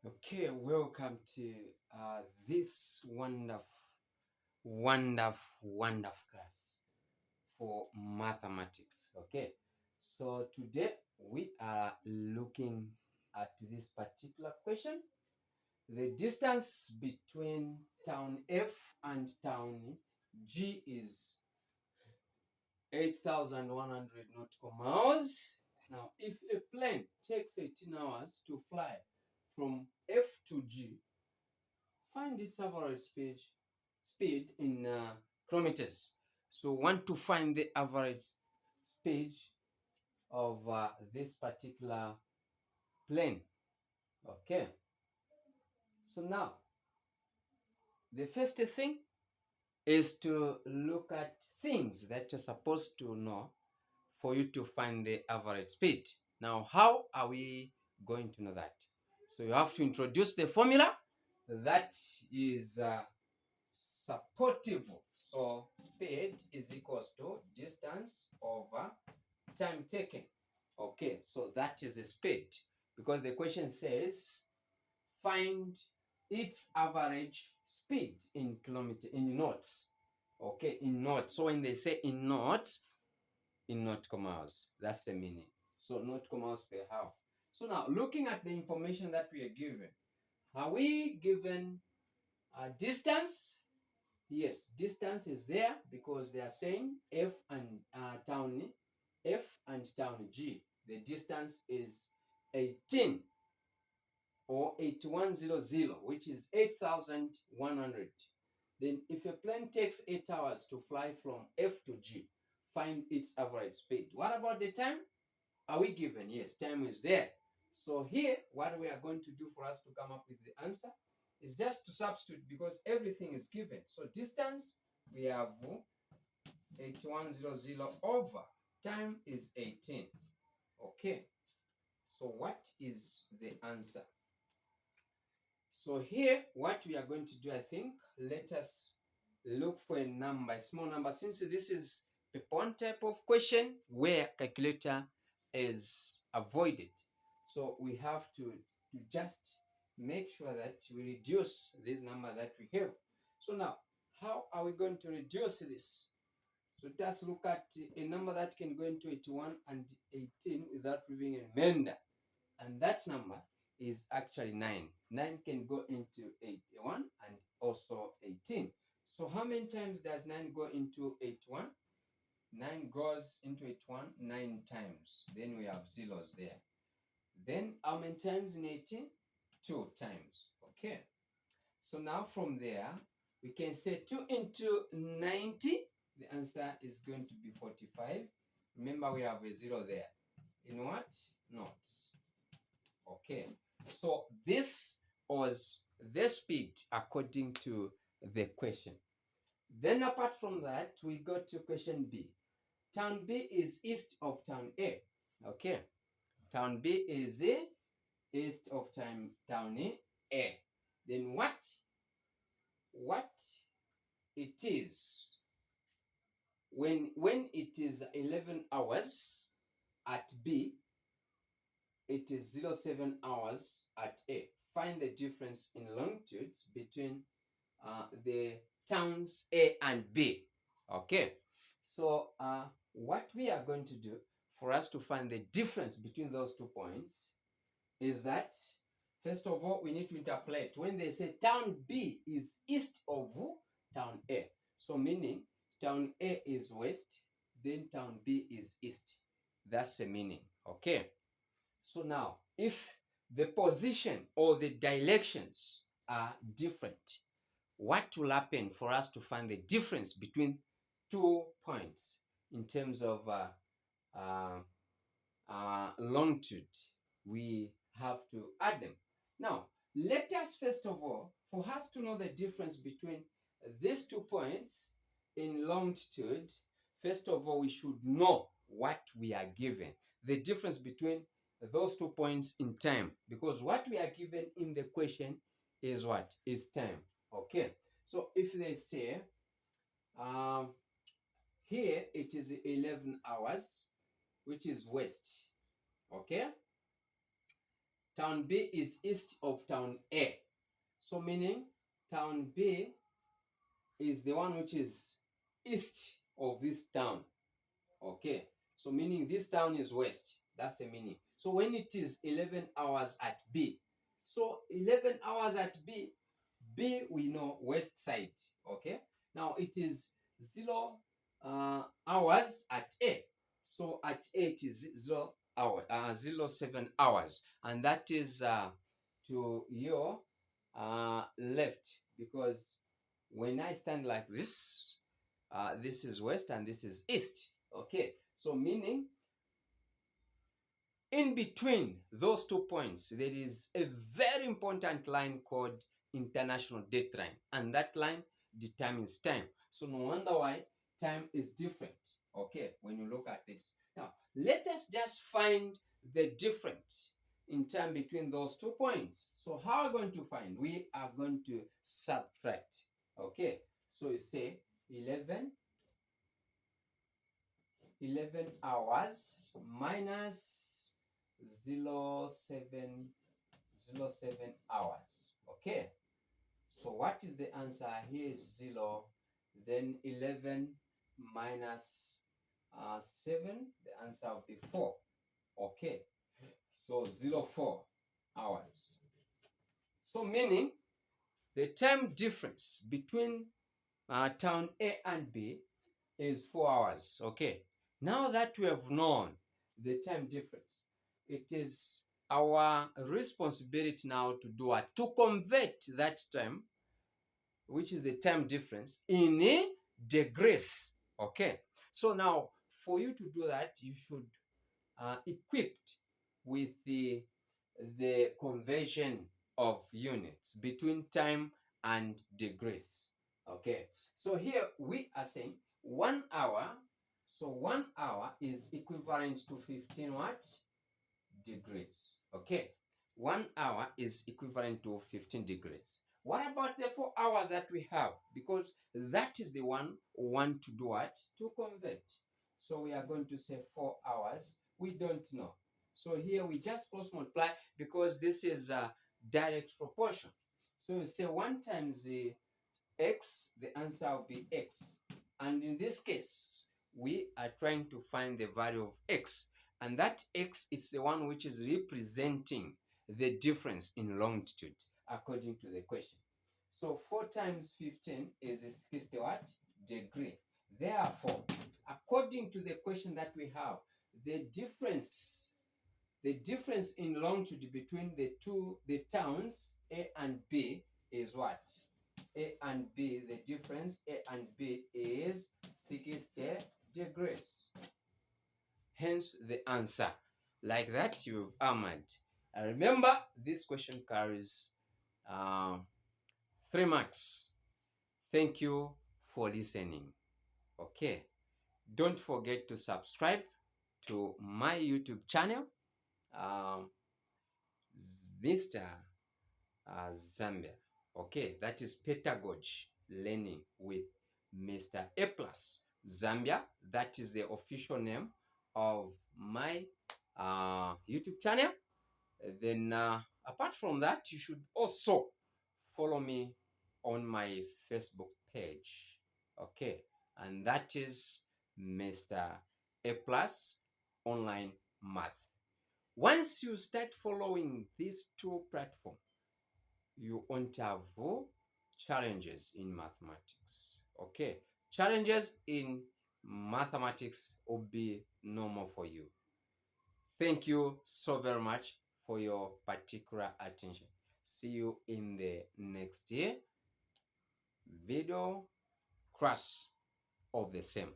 Okay, welcome to this wonderful class for mathematics. Okay, so today we are looking at this particular question. The distance between town F and town G is 8,100 nautical miles. Now, if a plane takes 18 hours to fly from F to G, find its average speed in kilometers. So want to find the average speed of this particular plane. Okay. So now the first thing is to look at things that you're supposed to know for you to find the average speed. Now, how are we going to know that? So you have to introduce the formula that is supportive. So speed is equals to distance over time taken. Okay, so that is the speed because the question says find its average speed in kilometer in knots. Okay, in knots. So when they say in knots, in nautical miles, that's the meaning. So nautical miles per hour. So now looking at the information that we are given, are we given a distance? Yes, distance is there because they are saying F and town F and town G. The distance is 18 or 8100, which is 8,100. Then if a plane takes 8 hours to fly from F to G, find its average speed. What about the time? Are we given? Yes, time is there. So here, what we are going to do for us to come up with the answer is just to substitute because everything is given. So distance, we have 8100 over time is 18. Okay, so what is the answer? So here, what we are going to do, I think, let us look for a number, a small number, since this is a one type of question where calculator is avoided. So we have to just make sure that we reduce this number that we have. So now, how are we going to reduce this? So just look at a number that can go into 81 and 18 without leaving a remainder. And that number is actually 9. 9 can go into 81 and also 18. So how many times does 9 go into 81? 9 goes into 81 9 times. Then we have zeros there. Then how many times in 18? 2 times. Okay. So now from there, we can say 2 into 90. The answer is going to be 45. Remember, we have a 0 there. In what? Knots. Okay. So this was the speed according to the question. Then apart from that, we go to question B. Town B is east of town A. Okay. Town B is east of town A. Then what it is when it is 11 hours at B, it is 07 hours at A. Find the difference in longitudes between the towns A and B. Okay, so what we are going to do for us to find the difference between those 2 points is that first of all we need to interpolate. When they say town B is east of town A, so meaning town A is west, then town B is east. That's the meaning. Okay, so now if the position or the directions are different, what will happen for us to find the difference between 2 points in terms of uh, longitude? We have to add them. Now, let us first of all, for us to know the difference between these 2 points in longitude, first of all, we should know what we are given. The difference between those 2 points in time, because what we are given in the question is what? Is time. Okay. So if they say um, here it is 11 hours, which is west. Okay. Town B is east of town A. So meaning town B is the one which is east of this town. Okay. So meaning this town is west. That's the meaning. So when it is 11 hours at B, so 11 hours at B, B we know west side. Okay. Now it is 0 hours at A. So at A it is 07 hours, and that is to your left, because when I stand like this, this is west and this is east. Okay, so meaning in between those 2 points there is a very important line called international date line, and that line determines time. So no wonder why time is different. Okay, when you look at this now, let us just find the difference in time between those 2 points. So how are we going to find? We are going to subtract. Okay, so you say 11 hours minus 07 hours. Okay, so what is the answer? Here is 0, then 11 minus 7, the answer will be 4. Okay, so 04 hours. So meaning the time difference between town A and B is 4 hours. Okay, now that we have known the time difference, it is our responsibility now to do what? To convert that time, which is the time difference, in degrees. Okay, so now for you to do that, you should equipped with the conversion of units between time and degrees. Okay, so here we are saying 1 hour. So 1 hour is equivalent to 15 what? Degrees. Okay, 1 hour is equivalent to 15 degrees. What about the 4 hours that we have? Because that is the one we want to do what? To convert. So we are going to say 4 hours. We don't know. So here we just cross multiply because this is a direct proportion. So you say 1 times the x, the answer will be x. And in this case, we are trying to find the value of x. And that x is the one which is representing the difference in longitude according to the question. So 4 times 15 is 60 what? Degree. Therefore, according to the question that we have, the difference in longitude between the towns A and B is what? A and B, the difference A and B is 60 degrees. Hence the answer. Like that, you've hammered. And remember, this question carries 3 marks. Thank you for listening. Okay, don't forget to subscribe to my YouTube channel, Mr. Zambia. Okay, that is Pedagogy Learning with Mr. A Plus Zambia. That is the official name of my YouTube channel. Then apart from that, you should also follow me on my Facebook page. Okay, and that is Mr. A Plus Online Math. Once you start following these 2 platforms, you won't have challenges in mathematics. Okay, challenges in mathematics will be normal for you. Thank you so very much for your particular attention. See you in the next video class of the same.